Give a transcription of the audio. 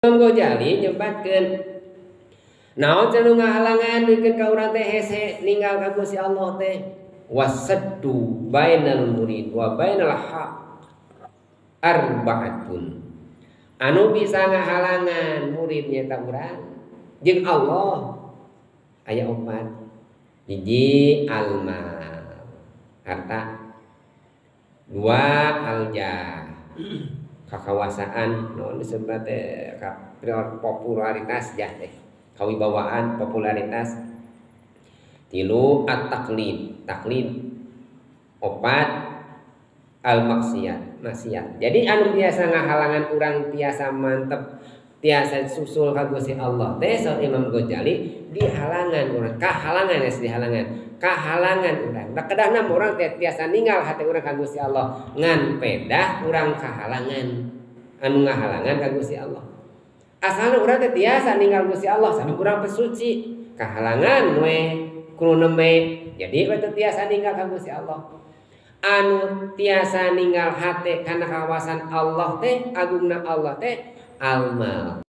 Imam Ghazali nyebatkeun naon cenah ngahalangan dikeun ka urang teh hese ninggal ka Gusti Allah teh wasaddu bainal murid wa bainal haq arba'atun anu bisa ngahalangan murid nyaeta urang jeung Allah aya opat. Hiji almal harta, dua aljah kekawasaan non disebut popularitas jah teh kawibawaan popularitas. Tilu at-taklid opat al maksiat. Jadi anu biasa ngahalangan urang tiasa mantep tiasa susul ka Gusti Allah teh saur Imam Ghazali dihalangan urang kahalangan urang da kadang urang teh tiasa ninggal hate urang ka Gusti Allah ngan pedah urang kahalangan anu ngahalangan ka Gusti Allah. Asalna urang teh tiasa ninggal Gusti Allah sampai urang pesuci kahalangan we kudu nembe jadi we teh tiasa ninggal ka Gusti Allah. Anu tiasa ninggal hate kana kawasan Allah teh agungna Allah teh almal